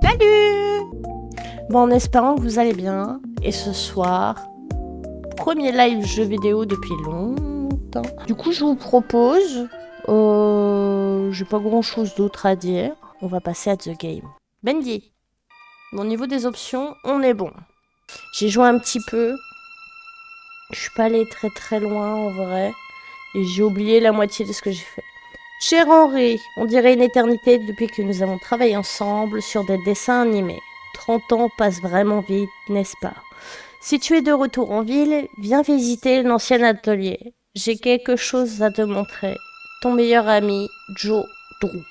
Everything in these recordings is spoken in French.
Salut! Bon, en espérant que vous allez bien. Et ce soir, premier live jeu vidéo depuis longtemps. Du coup, je vous propose... j'ai pas grand chose d'autre à dire. On va passer à The Game. Bendy. Au niveau des options, on est bon. J'ai joué un petit peu. Je suis pas allée très loin en vrai. Et j'ai oublié la moitié de ce que j'ai fait. Cher Henri, on dirait une éternité depuis que nous avons travaillé ensemble sur des dessins animés. 30 ans passent vraiment vite, n'est-ce pas? Si tu es de retour en ville, viens visiter l'ancien atelier. J'ai quelque chose à te montrer. Ton meilleur ami, Joe Drew.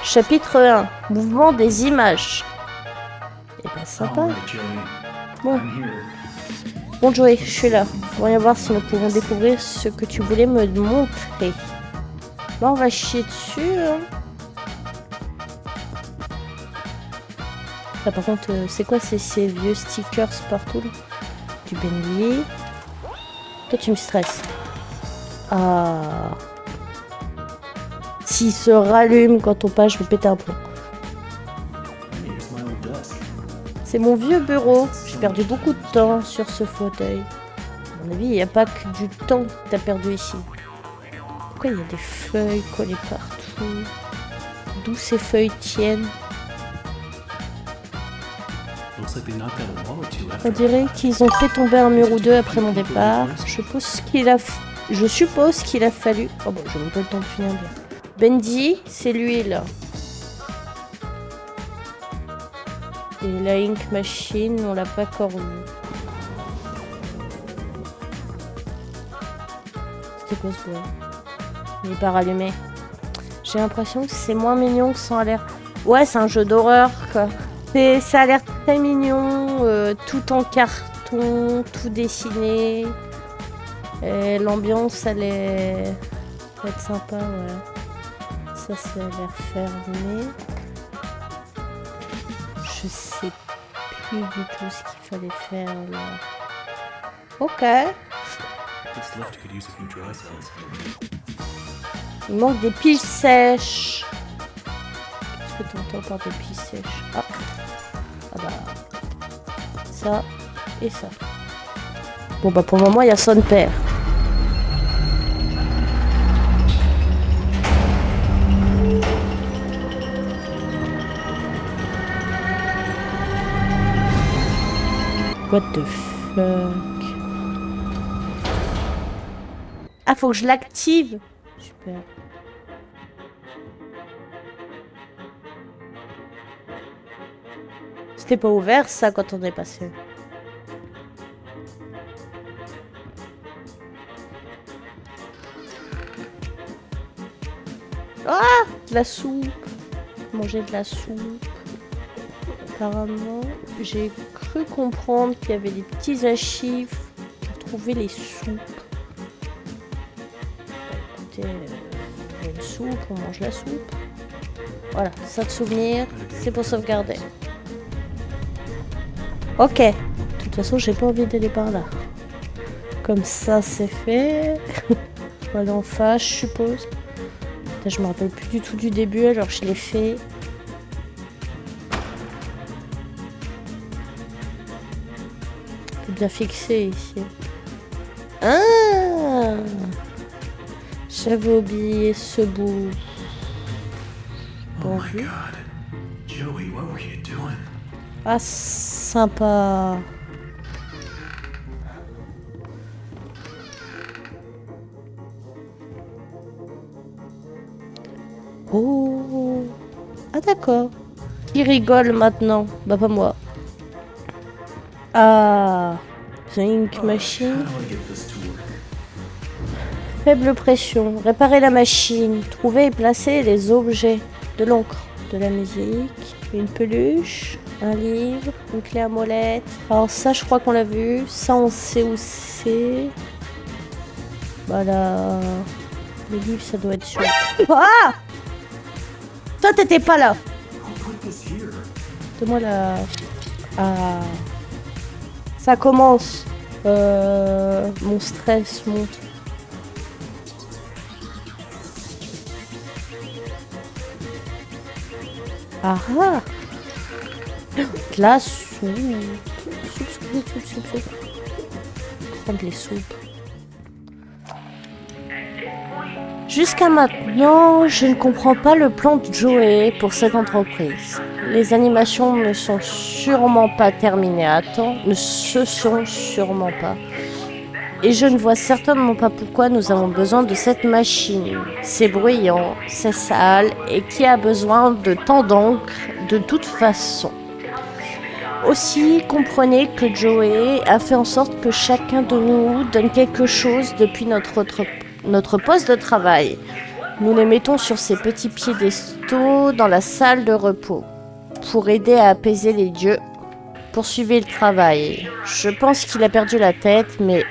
Chapitre 1. Mouvement des images. Eh ben sympa. Bon. Bon Joey, je suis là. Voyons voir si nous pouvons découvrir ce que tu voulais me montrer. Bon, on va chier dessus. Hein. Là, par contre, c'est quoi ces vieux stickers partout là? Du Bendy. Toi, tu me stresses. Ah. S'il se rallume quand on passe, je vais péter un plomb. C'est mon vieux bureau. J'ai perdu beaucoup de temps sur ce fauteuil. À mon avis, il n'y a pas que du temps que tu as perdu ici. Pourquoi il y a des feuilles collées partout? D'où ces feuilles tiennent? On dirait qu'ils ont fait tomber un mur ou deux après mon départ. Je suppose qu'il a fallu... Oh bon, j'ai même pas le temps de finir bien. Bendy, c'est lui là. Et la Ink Machine, on l'a pas encore vu. C'était quoi ce bruit? Il est pas rallumé. J'ai l'impression que c'est moins mignon que ça a l'air. Ouais, c'est un jeu d'horreur quoi. Ça a l'air très mignon, tout en carton, tout dessiné. Et l'ambiance, elle va être sympa, ouais. Ça a l'air fermé. Je sais plus du tout ce qu'il fallait faire là. Ok. Il manque des piles sèches. Qu'est-ce que tu entends par des piles sèches? Ah bah. Ça et ça. Bon bah pour le moment il y a son père. What the fuck? Ah, faut que je l'active. Super. C'était pas ouvert ça quand on est passé. Ah! De la soupe. Manger de la soupe. Apparemment, j'ai cru comprendre qu'il y avait des petits archives pour trouver les soupes. Écoutez, il y a une soupe, on mange la soupe. Voilà, ça de souvenir, c'est pour sauvegarder. Ok. De toute façon, j'ai pas envie d'aller par là. Comme ça, c'est fait. On va aller en face, je suppose. Là, je me rappelle plus du tout du début, alors je l'ai fait. Bien fixé ici. Ah! J'avais oublié ce bout. Bon vu. Joey, what were you doing? Ah, sympa. Oh. Ah d'accord. Il rigole maintenant. Bah pas moi. Ah, The Ink Machine. Faible pression. Réparer la machine. Trouver et placer les objets. De l'encre. De la musique. Une peluche. Un livre. Une clé à molette. Alors ça, je crois qu'on l'a vu. Ça, on sait où c'est. Voilà. Les livres, ça doit être sûr. Ah! Toi, t'étais pas là. Donne-moi la... Ah... Ça commence. Mon stress monte. Ah ah. De la soupe. Soupe. Prendre les soupes. Jusqu'à maintenant, je ne comprends pas le plan de Joey pour cette entreprise. Les animations ne sont sûrement pas terminées à temps, ne se sont sûrement pas. Et je ne vois certainement pas pourquoi nous avons besoin de cette machine. C'est bruyant, c'est sale, et qui a besoin de tant d'encre de toute façon. Aussi, comprenez que Joey a fait en sorte que chacun de nous donne quelque chose depuis notre poste de travail. Nous les mettons sur ces petits piédestaux dans la salle de repos pour aider à apaiser les dieux. Poursuivez le travail. Je pense qu'il a perdu la tête, mais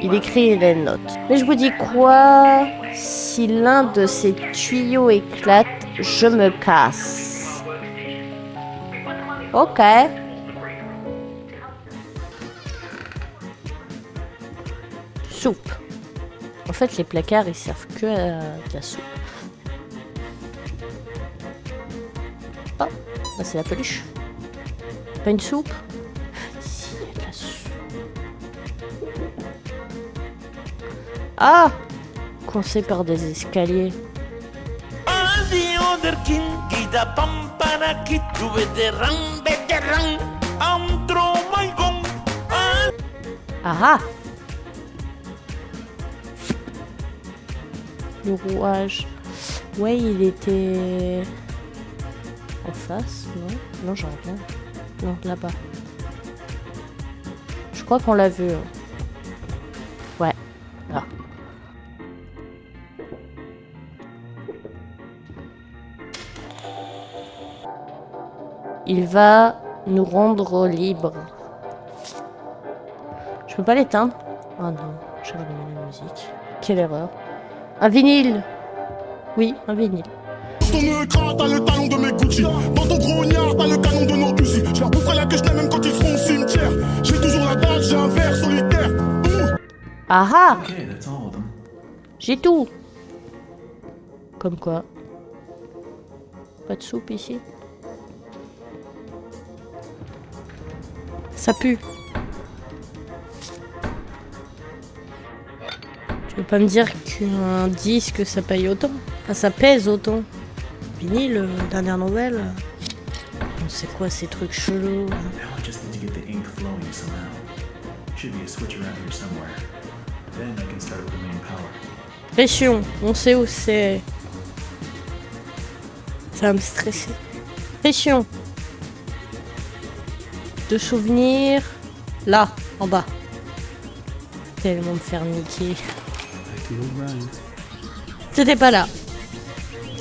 il écrit les notes. Mais je vous dis quoi? Si l'un de ces tuyaux éclate, je me casse. Ok. Soupe. En fait, les placards, ils servent que à de la soupe. Oh, bah c'est la peluche. Pas une soupe? Si, il y a de la soupe. Ah! Coincé par des escaliers. Ah ah! Le rouage. Ouais, il était en face, non? Non, j'en ai rien. Non, là-bas. Je crois qu'on l'a vu. Ouais, là. Il va nous rendre libres. Je peux pas l'éteindre? Oh non, j'ai allumé la musique. Quelle erreur. Un vinyle. Oui, un vinyle. Ton écran, t'as le talon de mes Gucci. Dans ton grognard, t'as le canon de nos Uzi. Je leur boufferai la queue, même quand ils seront au cimetière. J'ai toujours la dalle, j'ai un verre solitaire. Ah ah! Okay, that's all of them. J'ai tout. Comme quoi. Pas de soupe ici. Ça pue. Tu veux pas me dire qu'un disque ça paye autant? Enfin, ça pèse autant. Vinyle, dernière nouvelle. On sait quoi ces trucs chelous? Now I just need to get the ink flowing somehow. Should be a switch around here somewhere. Then I can start with the main power. Pression, on sait où c'est. Ça va me stresser. Pression. De souvenirs. Là, en bas. Tellement me faire niquer. C'était pas là.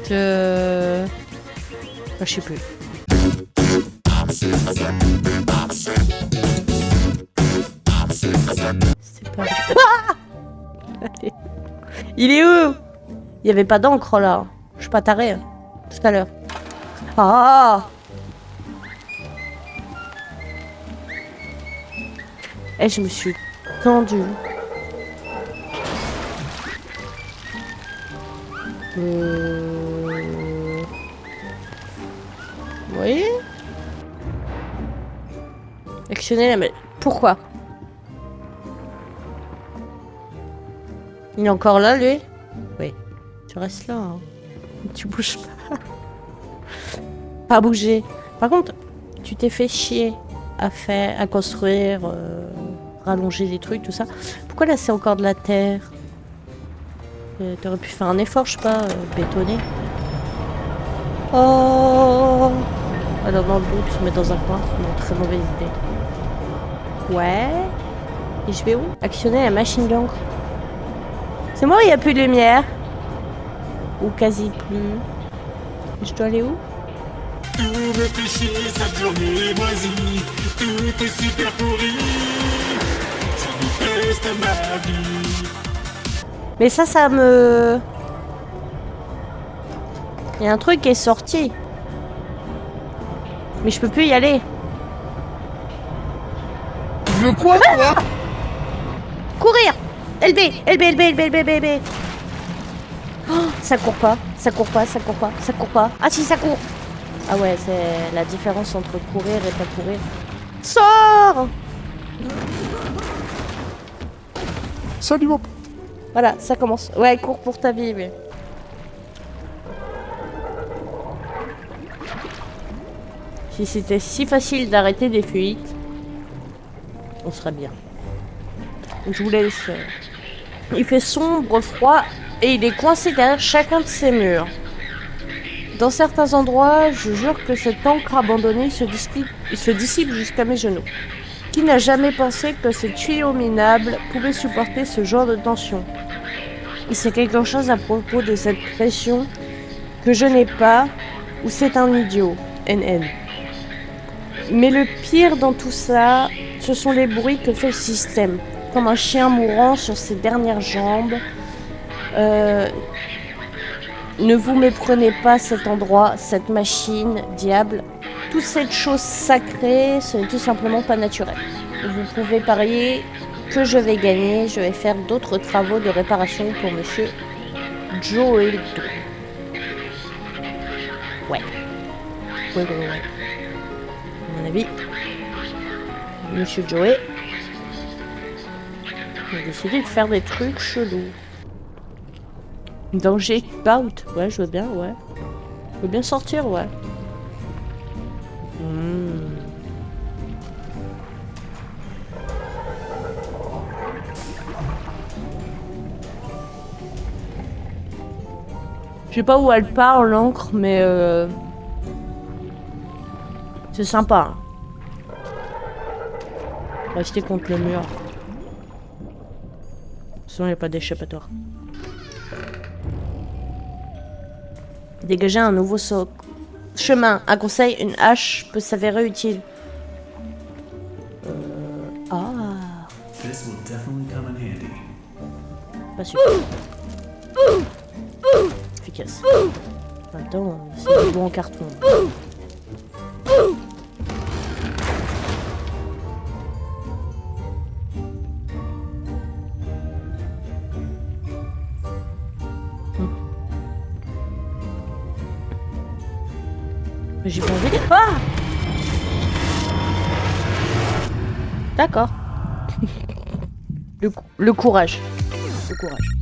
Je sais plus. C'est pas... Ah! Il est où? Il y avait pas d'encre là. Je suis pas tarée. Hein. Tout à l'heure. Ah! Eh, je me suis tendue. Oui. Actionner la... Pourquoi? Il est encore là, lui? Oui. Tu restes là. Hein. Tu bouges pas. Pas bouger. Par contre, tu t'es fait chier à construire, rallonger des trucs, tout ça. Pourquoi là, c'est encore de la terre? T'aurais pu faire un effort, je sais pas, bétonner. Oh! Alors dans le doute, se mettre dans un coin. Non, très mauvaise idée. Ouais. Et je vais où? Actionner la machine d'encre. C'est moi où il n'y a plus de lumière? Ou quasi plus. Je dois aller où? Tout me fait chier, cette journée moisie. Tout est super pourri. Ça me teste ma vie. Mais ça me... Il y a un truc qui est sorti. Mais je peux plus y aller. Je veux quoi, toi? Courir! LB. Oh, ça court pas. Ah si, ça court. Ah ouais, c'est la différence entre courir et pas courir. Sors! Salut mon pote. Voilà, ça commence. Ouais, cours pour ta vie, mais... Si c'était si facile d'arrêter des fuites, on serait bien. Je vous laisse. Il fait sombre, froid, et il est coincé derrière chacun de ces murs. Dans certains endroits, je jure que cette encre abandonnée se dissipe jusqu'à mes genoux. Qui n'a jamais pensé que ces tuyaux minables pouvaient supporter ce genre de tension? Il sait quelque chose à propos de cette pression que je n'ai pas, ou c'est un idiot, NN. Mais le pire dans tout ça, ce sont les bruits que fait le système. Comme un chien mourant sur ses dernières jambes. Ne vous méprenez pas cet endroit, cette machine, diable. Toute cette chose sacrée, ce n'est tout simplement pas naturel. Vous pouvez parier que je vais gagner, je vais faire d'autres travaux de réparation pour monsieur Joe. Ouais. Ouais. À mon avis, monsieur Joey a décidé de faire des trucs chelous. Danger out. Ouais, je veux bien, ouais. Je veux bien sortir, ouais. Je sais pas où elle part, l'encre, mais c'est sympa. Rester contre le mur. Sinon, il n'y a pas d'échappatoire. Dégager un nouveau chemin. Un conseil, une hache peut s'avérer utile. This will definitely come in handy. Pas super. Efficace. Attends, c'est du bon en carton. Mais j'ai pas envie de... Ah! D'accord. Le courage. Le courage.